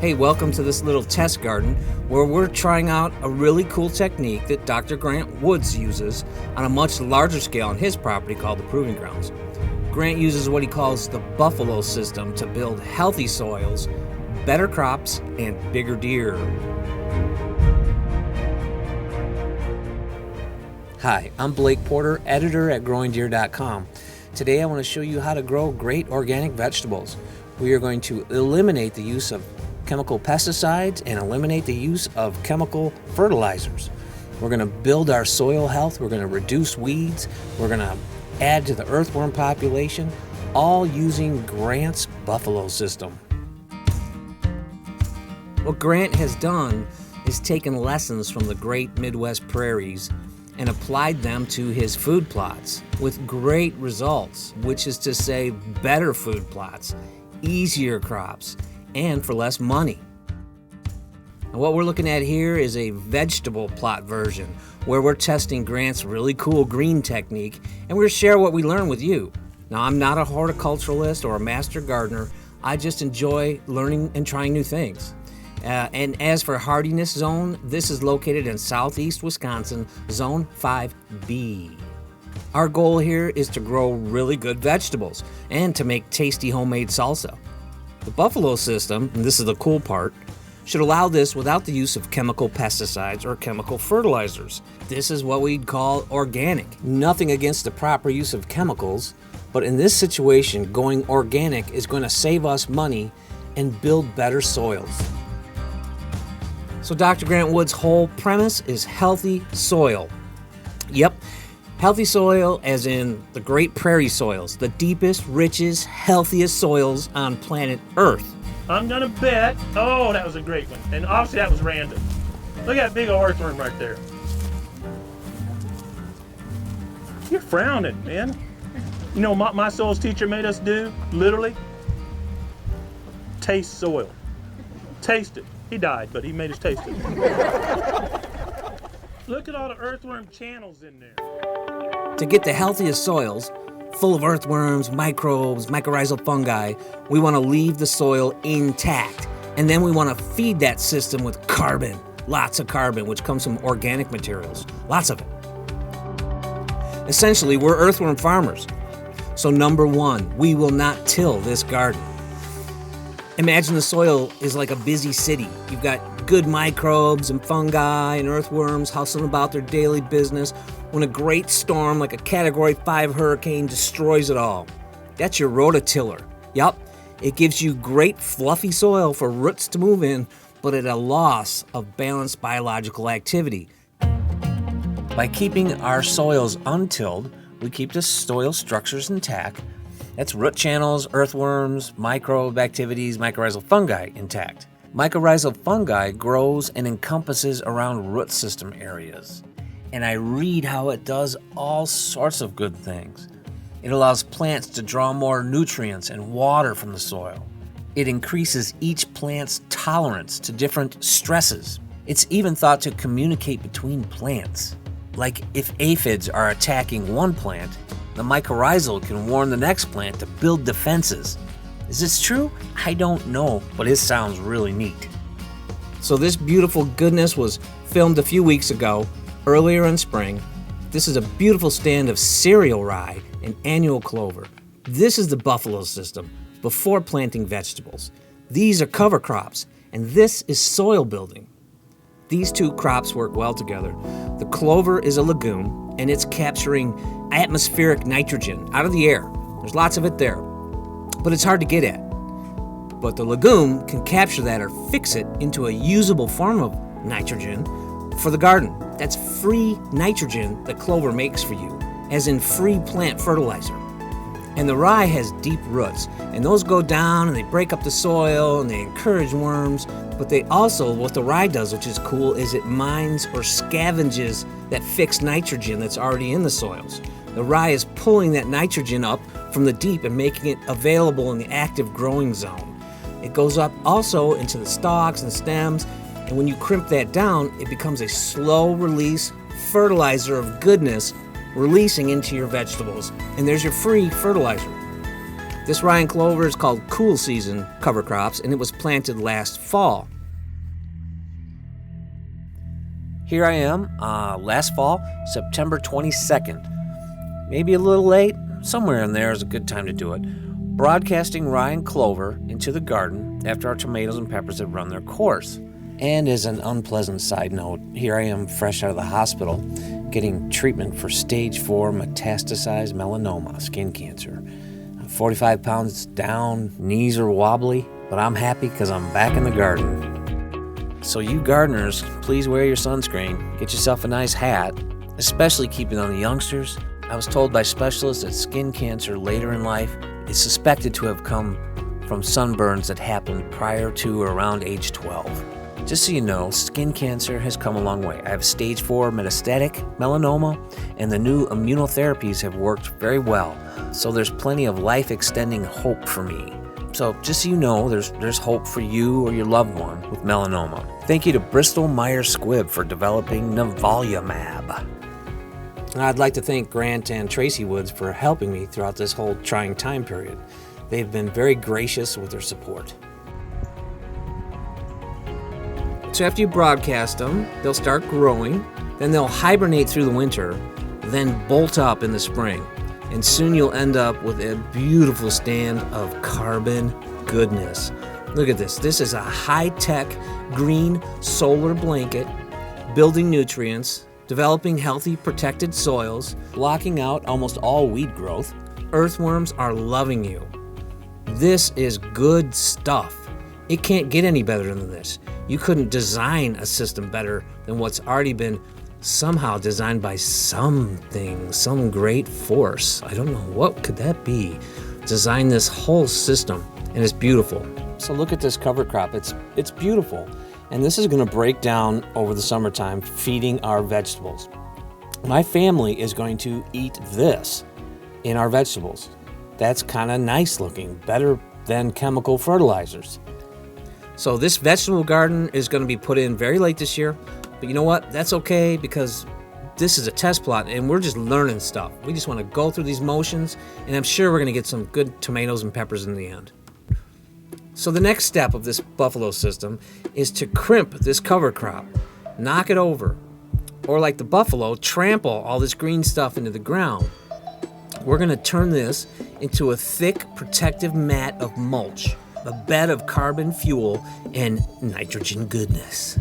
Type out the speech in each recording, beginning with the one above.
Hey, welcome to this little test garden where we're trying out a really cool technique that Dr. Grant Woods uses on a much larger scale on his property called the Proving Grounds. Grant uses what he calls the buffalo system to build healthy soils, better crops, and bigger deer. Hi, I'm Blake Porter, editor at growingdeer.com. Today I want to show you how to grow great organic vegetables. We are going to eliminate the use of chemical pesticides and eliminate the use of chemical fertilizers. We're going to build our soil health, we're going to reduce weeds, we're going to add to the earthworm population, all using Grant's buffalo system. What Grant has done is taken lessons from the great Midwest prairies and applied them to his food plots with great results, which is to say better food plots, easier crops, and for less money. And what we're looking at here is a vegetable plot version where we're testing Grant's really cool green technique, and we're going to share what we learned with you. Now, I'm not a horticulturalist or a master gardener. I just enjoy learning and trying new things. And as for hardiness zone, this is located in southeast Wisconsin, zone 5B. Our goal here is to grow really good vegetables and to make tasty homemade salsa. The buffalo system, and this is the cool part, should allow this without the use of chemical pesticides or chemical fertilizers. This is what we'd call organic. Nothing against the proper use of chemicals, but in this situation, going organic is going to save us money and build better soils. So Dr. Grant Wood's whole premise is healthy soil. Yep, healthy soil as in the great prairie soils, the deepest, richest, healthiest soils on planet Earth. I'm gonna bet, oh, that was a great one. And obviously that was random. Look at that big old earthworm right there. You're frowning, man. You know what my soils teacher made us do, literally? Taste soil. Taste it. He died, but he made us taste it. Look at all the earthworm channels in there. To get the healthiest soils, full of earthworms, microbes, mycorrhizal fungi, we want to leave the soil intact. And then we want to feed that system with carbon, lots of carbon, which comes from organic materials, lots of it. Essentially, we're earthworm farmers. So number one, we will not till this garden. Imagine the soil is like a busy city. You've got good microbes and fungi and earthworms hustling about their daily business when a great storm like a Category 5 hurricane destroys it all. That's your rototiller. Yup, it gives you great fluffy soil for roots to move in, but at a loss of balanced biological activity. By keeping our soils untilled, we keep the soil structures intact. That's root channels, earthworms, microbe activities, mycorrhizal fungi intact. Mycorrhizal fungi grows and encompasses around root system areas. And I read how it does all sorts of good things. It allows plants to draw more nutrients and water from the soil. It increases each plant's tolerance to different stresses. It's even thought to communicate between plants. Like if aphids are attacking one plant, the mycorrhizal can warn the next plant to build defenses. Is this true? I don't know, but it sounds really neat. So this beautiful goodness was filmed a few weeks ago, earlier in spring. This is a beautiful stand of cereal rye and annual clover. This is the buffalo system before planting vegetables. These are cover crops, and this is soil building. These two crops work well together. The clover is a legume, and it's capturing atmospheric nitrogen out of the air. There's lots of it there, but it's hard to get at. But the legume can capture that or fix it into a usable form of nitrogen for the garden. That's free nitrogen that clover makes for you, as in free plant fertilizer. And the rye has deep roots, and those go down and they break up the soil and they encourage worms, but they also, what the rye does, which is cool, is it mines or scavenges that fixed nitrogen that's already in the soils. The rye is pulling that nitrogen up from the deep and making it available in the active growing zone. It goes up also into the stalks and stems, and when you crimp that down, it becomes a slow release fertilizer of goodness releasing into your vegetables. And there's your free fertilizer. This Ryan clover is called cool season cover crops, and it was planted last fall. Here I am, last fall, September 22nd. Maybe a little late, somewhere in there is a good time to do it. Broadcasting Ryan clover into the garden after our tomatoes and peppers have run their course. And as an unpleasant side note, here I am fresh out of the hospital getting treatment for stage 4 metastasized melanoma, skin cancer. I'm 45 pounds down, knees are wobbly, but I'm happy because I'm back in the garden. So you gardeners, please wear your sunscreen, get yourself a nice hat, especially keep it on the youngsters. I was told by specialists that skin cancer later in life is suspected to have come from sunburns that happened prior to or around age 12. Just so you know, skin cancer has come a long way. I have stage 4 metastatic melanoma, and the new immunotherapies have worked very well. So there's plenty of life-extending hope for me. So just so you know, there's hope for you or your loved one with melanoma. Thank you to Bristol Myers Squibb for developing nivolumab. I'd like to thank Grant and Tracy Woods for helping me throughout this whole trying time period. They've been very gracious with their support. So after you broadcast them, they'll start growing, then they'll hibernate through the winter, then bolt up in the spring. And soon you'll end up with a beautiful stand of carbon goodness. Look at this. This is a high-tech green solar blanket, building nutrients, developing healthy protected soils, blocking out almost all weed growth. Earthworms are loving you. This is good stuff. It can't get any better than this. You couldn't design a system better than what's already been somehow designed by something, some great force. I don't know, what could that be? Design this whole system, and it's beautiful. So look at this cover crop. It's beautiful. And this is going to break down over the summertime, feeding our vegetables. My family is going to eat this in our vegetables. That's kind of nice looking, better than chemical fertilizers. So this vegetable garden is going to be put in very late this year. But you know what? That's okay, because this is a test plot and we're just learning stuff. We just want to go through these motions, and I'm sure we're going to get some good tomatoes and peppers in the end. So the next step of this buffalo system is to crimp this cover crop, knock it over, or like the buffalo, trample all this green stuff into the ground. We're going to turn this into a thick protective mat of mulch, a bed of carbon fuel and nitrogen goodness.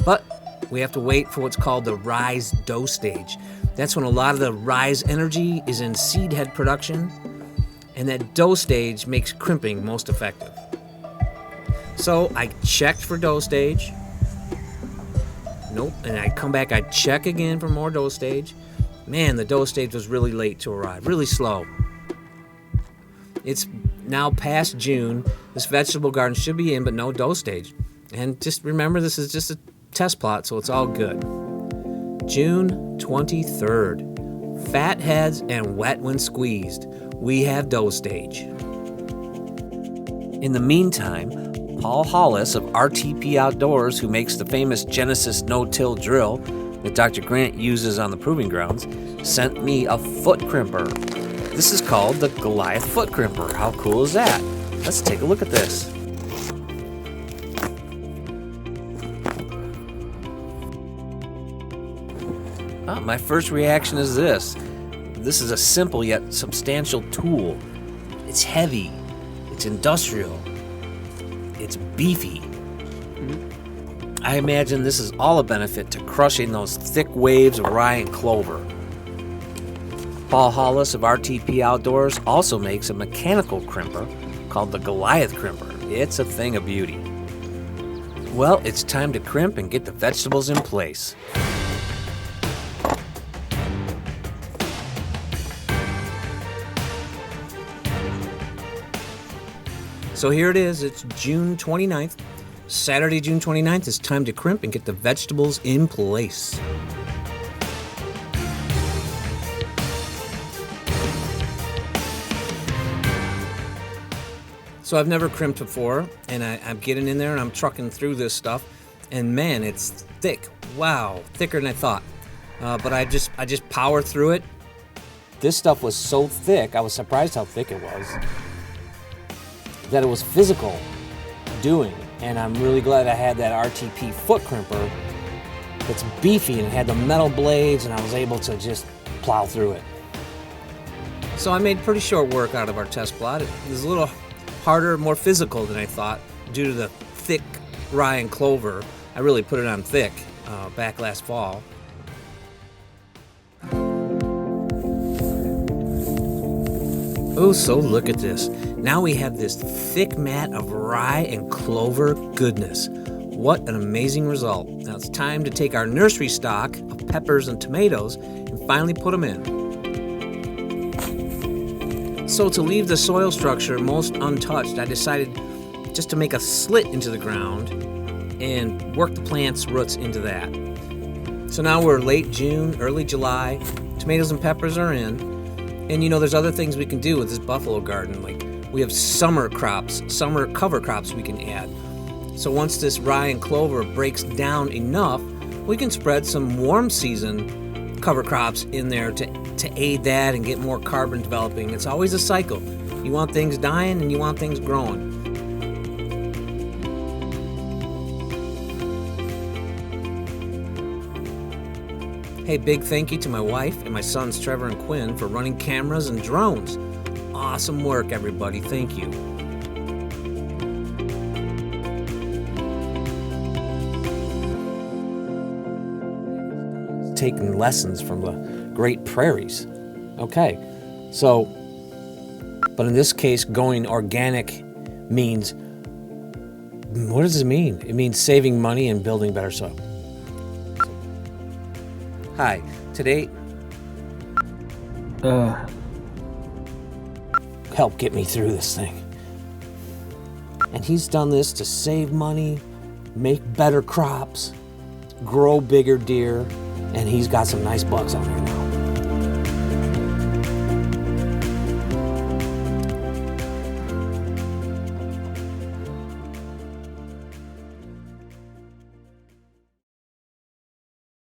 But we have to wait for what's called the rise dough stage. That's when a lot of the rise energy is in seed head production, and that dough stage makes crimping most effective. So I checked for dough stage. Nope. And I come back, I check again for more dough stage. Man, the dough stage was really late to arrive, really slow. It's now past June. This vegetable garden should be in, but no dough stage. And just remember, this is just a test plot, so it's all good. June 23rd. Fat heads and wet when squeezed. We have dough stage. In the meantime, Paul Hollis of RTP Outdoors, who makes the famous Genesis no-till drill that Dr. Grant uses on the proving grounds, sent me a foot crimper. This is called the Goliath foot crimper. How cool is that? Let's take a look at this. My first reaction is this. This is a simple yet substantial tool. It's heavy. It's industrial. It's beefy. I imagine this is all a benefit to crushing those thick waves of rye and clover. Paul Hollis of RTP Outdoors also makes a mechanical crimper called the Goliath crimper. It's a thing of beauty. Well, it's time to crimp and get the vegetables in place. So here it is. It's June 29th. Saturday, June 29th. It's time to crimp and get the vegetables in place. So I've never crimped before, and I'm getting in there and I'm trucking through this stuff, and man, it's thick. Wow, thicker than I thought. But I just power through it. this stuff was so thick, I was surprised how thick it was, that it was physical doing. And I'm really glad I had that RTP foot crimper that's beefy and it had the metal blades, and I was able to just plow through it. So I made pretty short work out of our test plot. It was a little harder, more physical than I thought due to the thick rye and clover. I really put it on thick back last fall. Oh, so look at this. Now we have this thick mat of rye and clover goodness. What an amazing result. Now it's time to take our nursery stock of peppers and tomatoes and finally put them in. So to leave the soil structure most untouched, I decided just to make a slit into the ground and work the plant's roots into that. So now we're late June, early July. Tomatoes and peppers are in. And you know, there's other things we can do with this buffalo garden. Like we have summer crops, summer cover crops we can add. So once this rye and clover breaks down enough, we can spread some warm season cover crops in there to aid that and get more carbon developing. It's always a cycle. You want things dying and you want things growing. Hey, big thank you to my wife and my sons Trevor and Quinn for running cameras and drones. Awesome work, everybody. Thank you. Taking lessons from the Great Prairies. Okay, so, but in this case, going organic means, what does it mean? It means saving money and building better soil. Hi, today, help get me through this thing. And he's done this to save money, make better crops, grow bigger deer, and he's got some nice bucks on there.